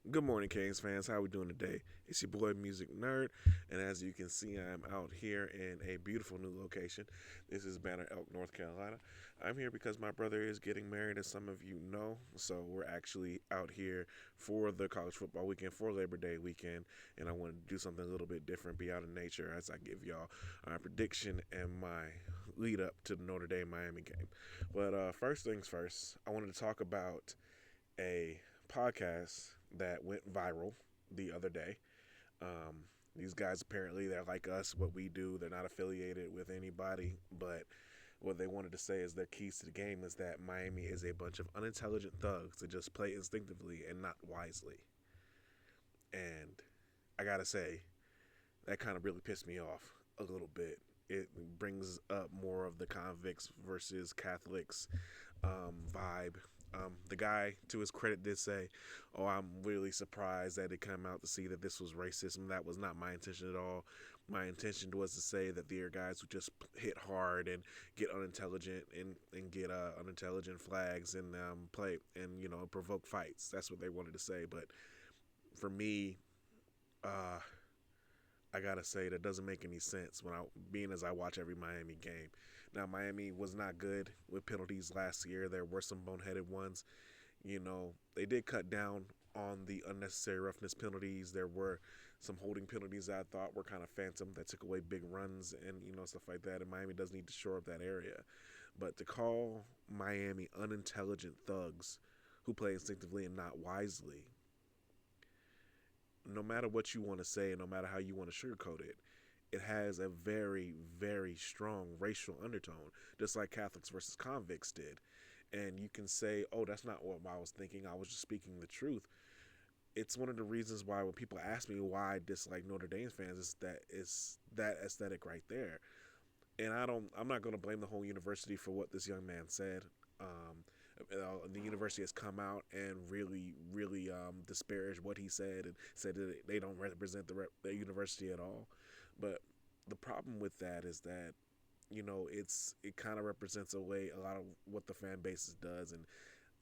Good morning, Canes fans. How we doing today? It's your boy MusiqNerd, and as you can see, I'm out here in a beautiful new location. This is Banner Elk, North Carolina. I'm here because my brother is getting married, as some of you know. So we're actually out here for the college football weekend, for Labor Day weekend, and I wanted to do something a little bit different, be out in nature, as I give y'all my prediction and my lead up to the Notre Dame Miami game. But first things first, I wanted to talk about a podcast that went viral the other day. Um, these guys apparently they're like us. What we do, they're not affiliated with anybody, but what they wanted to say is their keys to the game is that Miami is a bunch of unintelligent thugs that just play instinctively and not wisely. And I gotta say, that kind of really pissed me off a little bit. It brings up more of the convicts versus Catholics vibe. The guy, to his credit, did say, "Oh, I'm really surprised that it came out to see that this was racism. That was not my intention at all. My intention was to say that there are guys who just hit hard and get unintelligent and get unintelligent flags and play and provoke fights. That's what they wanted to say. But for me, uh, I gotta say that doesn't make any sense when being as I watch every Miami game. Now Miami was not good with penalties last year. There were some boneheaded ones. They did cut down on the unnecessary roughness penalties. There were some holding penalties that I thought were kind of phantom that took away big runs and stuff like that. And Miami does need to shore up that area. But to call Miami unintelligent thugs who play instinctively and not wisely, no matter what you want to say, no matter how you want to sugarcoat it, it has a very, very strong racial undertone, just like Catholics versus convicts did. And you can say, oh, that's not what I was thinking. I was just speaking the truth. It's one of the reasons why when people ask me why I dislike Notre Dame fans, is that aesthetic right there. And I'm not going to blame the whole university for what this young man said. The university has come out and really disparaged what he said and said that they don't represent the university at all. But the problem with that is that it kind of represents a lot of what the fan base does and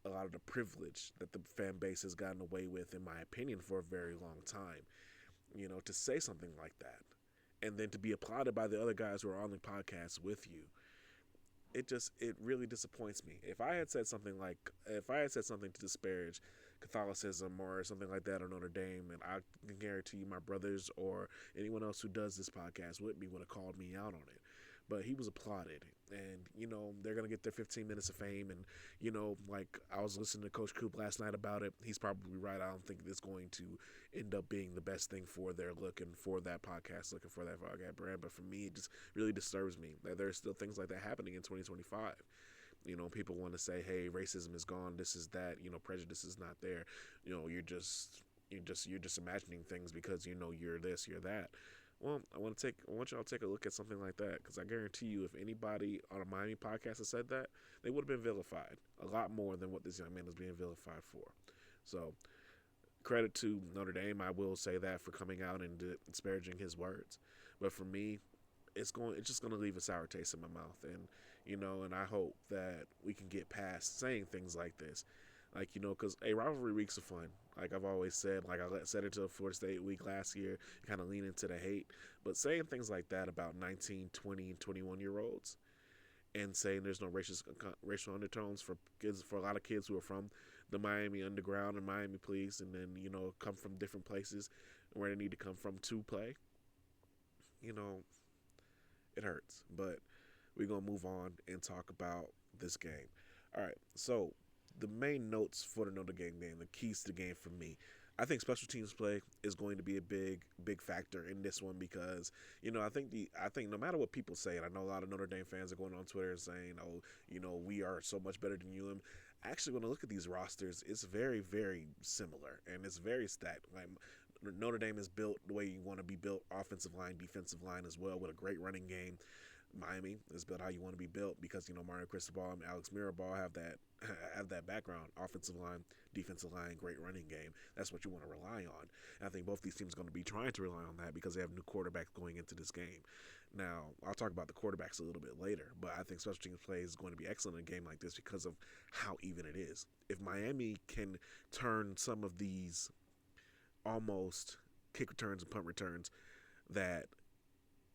a lot of the privilege that the fan base has gotten away with, in my opinion, for a very long time. To say something like that and then to be applauded by the other guys who are on the podcast with you, it really disappoints me. If I had said something to disparage Catholicism or something like that on Notre Dame, and I can guarantee you my brothers or anyone else who does this podcast with me would have called me out on it. But he was applauded, and they're gonna get their 15 minutes of fame. And like I was listening to Coach Coop last night about it. He's probably right. I don't think it's going to end up being the best thing for their looking for that podcast, looking for that podcast brand. But for me, it just really disturbs me that there's still things like that happening in 2025. People want to say, "Hey, racism is gone. This is that. Prejudice is not there. You're just imagining things because you're this, you're that." Well, I want y'all to take a look at something like that, because I guarantee you, if anybody on a Miami podcast had said that, they would have been vilified a lot more than what this young man is being vilified for. So, credit to Notre Dame, I will say that, for coming out and disparaging his words. But for me, it's just going to leave a sour taste in my mouth. And and I hope that we can get past saying things like this, like because rivalry weeks are fun. Like I've always said, like I said it to the Florida State week last year, kind of lean into the hate. But saying things like that about 19, 20, and 21-year-olds, and saying there's no racial undertones for kids, for a lot of kids who are from the Miami underground and Miami police, and then come from different places where they need to come from to play, you know, it hurts. But we're gonna move on and talk about this game. All right, so the main notes for the Notre Dame game, the keys to the game for me. I think special teams play is going to be a big factor in this one, because I think no matter what people say, and I know a lot of Notre Dame fans are going on Twitter and saying, "Oh, we are so much better than you." And actually, when I look at these rosters, it's very similar and it's very stacked. Like Notre Dame is built the way you want to be built, offensive line, defensive line as well, with a great running game. Miami is built how you want to be built, because Mario Cristobal and Alex Mirabal have that background, offensive line, defensive line, great running game. That's what you want to rely on. And I think both these teams are going to be trying to rely on that, because they have new quarterbacks going into this game. Now, I'll talk about the quarterbacks a little bit later, but I think special teams play is going to be excellent in a game like this because of how even it is. If Miami can turn some of these almost kick returns and punt returns that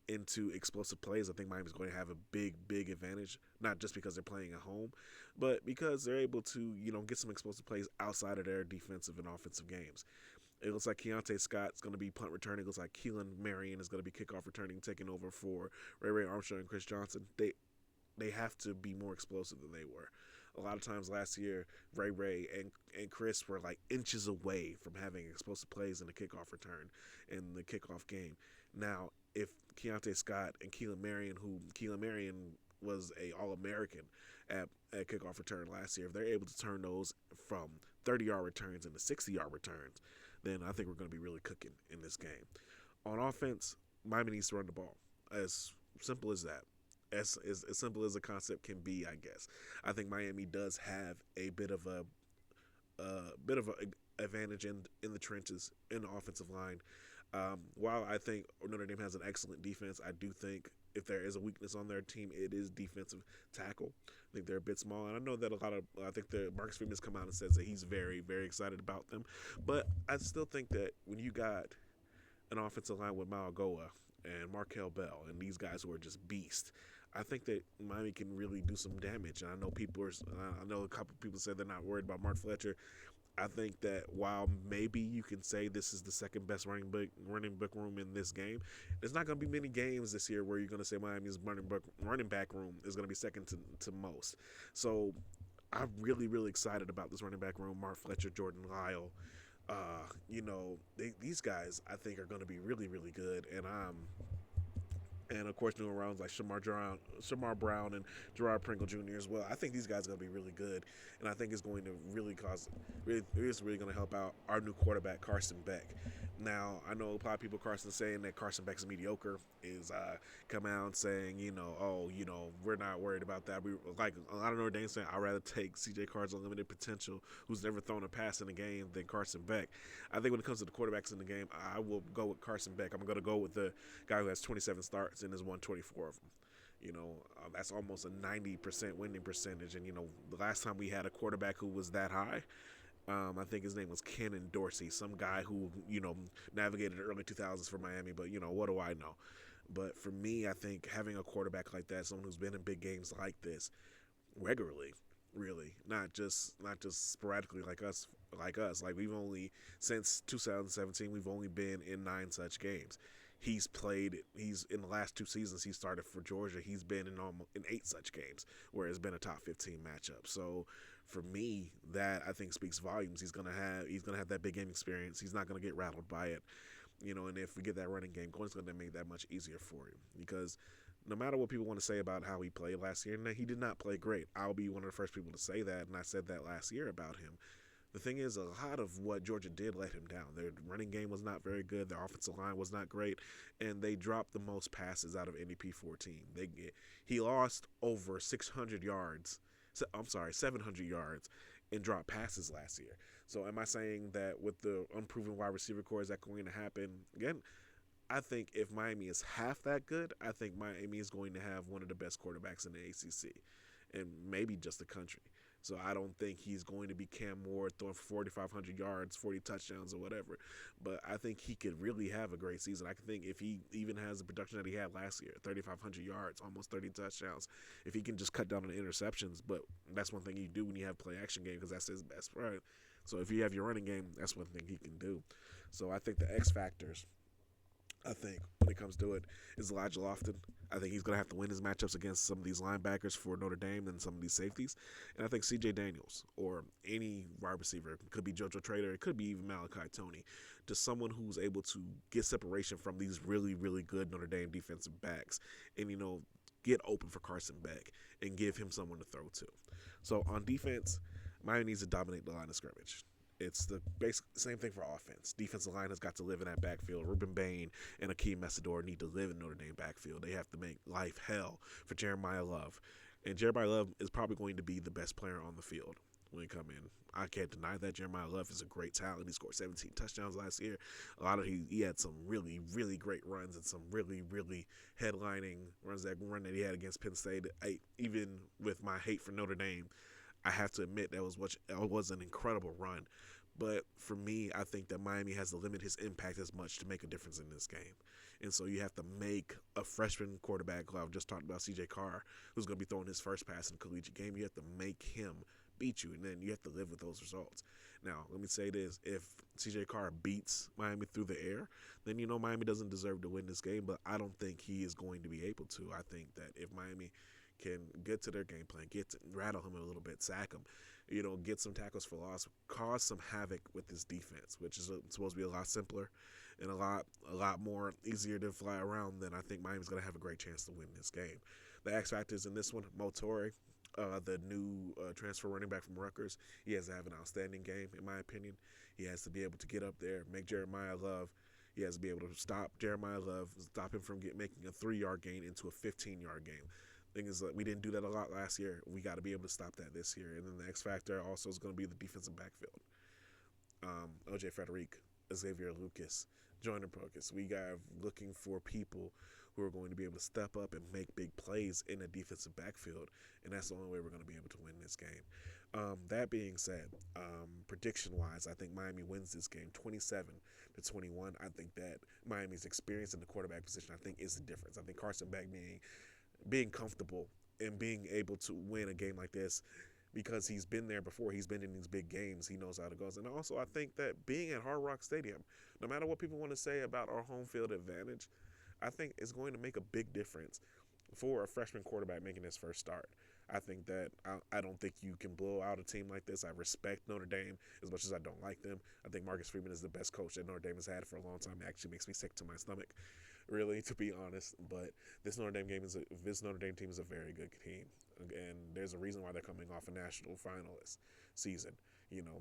into explosive plays. I think Miami's going to have a big advantage, not just because they're playing at home, but because they're able to, get some explosive plays outside of their defensive and offensive games. It looks like Keontae Scott's going to be punt returning. It looks like Keelan Marion is going to be kickoff returning, taking over for Ray Armstrong and Chris Johnson. They have to be more explosive than they were. A lot of times last year, Ray and Chris were like inches away from having explosive plays in the kickoff return in the kickoff game. Now, if Keontae Scott and Keelan Marion was a All-American at kickoff return last year, if they're able to turn those from 30-yard returns into 60-yard returns, then I think we're going to be really cooking in this game. On offense, Miami needs to run the ball. As simple as that. As simple as the concept can be, I guess. I think Miami does have a bit of a advantage in the trenches in the offensive line. While I think Notre Dame has an excellent defense, I do think if there is a weakness on their team, it is defensive tackle. I think they're a bit small, and I know that I think the Marcus Freeman has come out and says that he's very, very excited about them. But I still think that when you got an offensive line with Malagoa and Markel Bell and these guys who are just beasts, I think that Miami can really do some damage. And I know a couple people said they're not worried about Mark Fletcher. I think that while maybe you can say this is the second best running back room in this game, there's not going to be many games this year where you're going to say Miami's running back room is going to be second to most. So I'm really, really excited about this running back room. Mark Fletcher, Jordan Lyle, these guys I think are going to be really, really good, and of course, new rounds like Shamar Brown and Gerard Pringle Jr. as well. I think these guys are going to be really good, and I think it's going to really really going to help out our new quarterback, Carson Beck. Now, I know a lot of people saying that Carson Beck's mediocre is coming out saying, we're not worried about that. We like a lot of Notre Dame saying, I'd rather take C.J. Carr's unlimited potential, who's never thrown a pass in a game, than Carson Beck. I think when it comes to the quarterbacks in the game, I will go with Carson Beck. I'm going to go with the guy who has 27 starts and has won 24 of them. That's almost a 90% winning percentage. And, the last time we had a quarterback who was that high, I think his name was Kenan Dorsey, some guy who, navigated the early 2000s for Miami, but, what do I know? But for me, I think having a quarterback like that, someone who's been in big games like this regularly, really, not just sporadically like us. Like we've only, since 2017, we've only been in 9 such games. He's in the last 2 seasons he started for Georgia, he's been in 8 such games where it's been a top 15 matchup. So for me, that I think speaks volumes. He's gonna have that big game experience. He's not gonna get rattled by it. And if we get that running game going, it's gonna make that much easier for him. Because no matter what people want to say about how he played last year, and he did not play great. I'll be one of the first people to say that, and I said that last year about him. The thing is, a lot of what Georgia did let him down. Their running game was not very good. Their offensive line was not great, and they dropped the most passes out of any P4 team. He lost over 700 yards in drop passes last year. So am I saying that with the unproven wide receiver core, is that going to happen again? I think if Miami is half that good, I think Miami is going to have one of the best quarterbacks in the ACC and maybe just the country. So I don't think he's going to be Cam Ward throwing for 4,500 yards, 40 touchdowns or whatever. But I think he could really have a great season. I think if he even has the production that he had last year, 3,500 yards, almost 30 touchdowns, if he can just cut down on the interceptions. But that's one thing you do when you have play action game, because that's his best friend. So if you have your running game, that's one thing he can do. So I think the X factors, I think, when it comes to it, is Elijah Lofton. I think he's going to have to win his matchups against some of these linebackers for Notre Dame and some of these safeties. And I think C.J. Daniels or any wide receiver, it could be JoJo Trader, it could be even Malachi Toney, just someone who's able to get separation from these really, really good Notre Dame defensive backs and, get open for Carson Beck and give him someone to throw to. So on defense, Miami needs to dominate the line of scrimmage. It's the basic same thing for offense. Defensive line has got to live in that backfield. Ruben Bain and Akeem Messidor need to live in Notre Dame backfield. They have to make life hell for Jeremiah Love. And Jeremiah Love is probably going to be the best player on the field when he come in. I can't deny that. Jeremiah Love is a great talent. He scored 17 touchdowns last year. He had some really, really great runs and some really, really headlining runs. That run that he had against Penn State, even with my hate for Notre Dame, I have to admit that was an incredible run. But for me, I think that Miami has to limit his impact as much to make a difference in this game. And so you have to make a freshman quarterback, who I've just talked about, CJ Carr, who's going to be throwing his first pass in the collegiate game. You have to make him beat you, and then you have to live with those results. Now, let me say this. If CJ Carr beats Miami through the air, then Miami doesn't deserve to win this game, but I don't think he is going to be able to. I think that if Miami can get to their game plan, rattle him a little bit, sack him, get some tackles for loss, cause some havoc with this defense, which is supposed to be a lot simpler and a lot more easier to fly around, then I think Miami's going to have a great chance to win this game. The X factors in this one: Motori, the new transfer running back from Rutgers. He has to have an outstanding game, in my opinion. He has to be able to get up there, make Jeremiah Love. He has to be able to stop Jeremiah Love, stop him from making a 3-yard gain into a 15-yard game. Thing is, we didn't do that a lot last year. We got to be able to stop that this year. And then the X factor also is going to be the defensive backfield. OJ Frederick, Xavier Lucas, Joyner Procus. We got looking for people who are going to be able to step up and make big plays in the defensive backfield, and that's the only way we're going to be able to win this game. That being said, prediction-wise, I think Miami wins this game 27-21. I think that Miami's experience in the quarterback position, I think, is the difference. I think Carson Beck being comfortable and being able to win a game like this, because he's been there before, he's been in these big games, he knows how it goes. And also, I think that being at Hard Rock Stadium, no matter what people want to say about our home field advantage, I think it's going to make a big difference for a freshman quarterback making his first start. I think that I don't think you can blow out a team like this. I respect Notre Dame as much as I don't like them. I think Marcus Freeman is the best coach that Notre Dame has had for a long time. It actually makes me sick to my stomach, really, to be honest. But this Notre Dame team is a very good team, and there's a reason why they're coming off a national finalist season.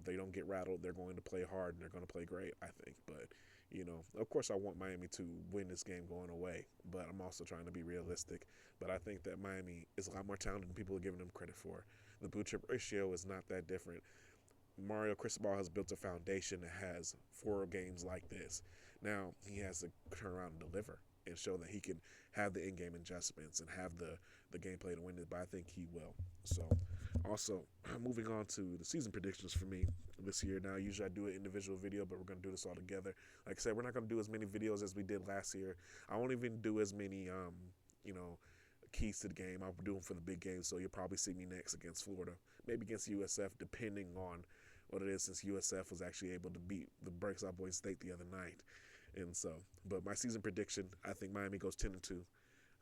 They don't get rattled. They're going to play hard, and they're going to play great, I think. But of course, I want Miami to win this game going away, but I'm also trying to be realistic. But I think that Miami is a lot more talented than people are giving them credit for. The blue chip ratio is not that different. Mario Cristobal has built a foundation that has 4 games like this. Now, he has to turn around and deliver and show that he can have the in-game adjustments and have the gameplay to win it, but I think he will. So, also, moving on to the season predictions for me this year. Now, usually I do an individual video, but we're going to do this all together. Like I said, we're not going to do as many videos as we did last year. I won't even do as many, keys to the game. I'll do them for the big games, so you'll probably see me next against Florida, maybe against USF, depending on what it is, since USF was actually able to beat the Breaksaw Boys State the other night. And so, but my season prediction, I think Miami goes 10-2,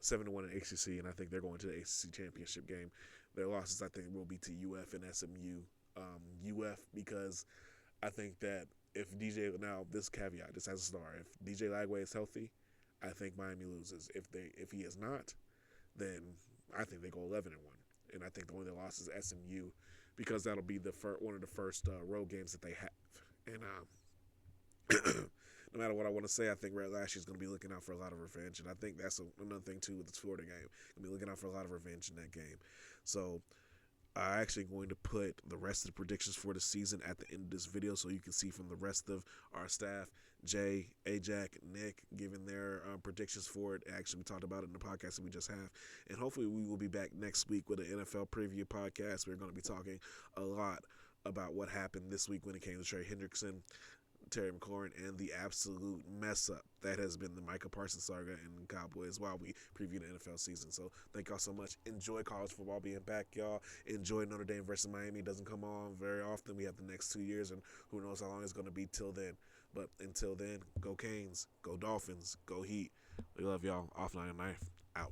7-1 in ACC, and I think they're going to the ACC championship game. Their losses, I think, will be to UF and SMU. UF, because I think that if now this caveat, this has a star, if DJ Lagway is healthy, I think Miami loses. If he is not, then I think they go 11-1, and I think the only loss is SMU, because that'll be one of the first road games that they have. And no matter what I want to say, I think Red Lashley is going to be looking out for a lot of revenge, and I think that's another thing too with this Florida game. Going to be looking out for a lot of revenge in that game. So I'm actually going to put the rest of the predictions for the season at the end of this video, so you can see from the rest of our staff, Jay, Ajak, Nick, giving their predictions for it. Actually, we talked about it in the podcast that we just have. And hopefully we will be back next week with an NFL preview podcast. We're going to be talking a lot about what happened this week when it came to Trey Hendrickson, Terry McLaurin, and the absolute mess up that has been the Micah Parsons saga and Cowboys while we preview the NFL season. So thank y'all so much. Enjoy college football being back, y'all. Enjoy Notre Dame versus Miami. It doesn't come on very often. We have the next 2 years, and who knows how long it's going to be till then. But until then, go Canes, go Dolphins, go Heat. We love y'all. OFF199th out.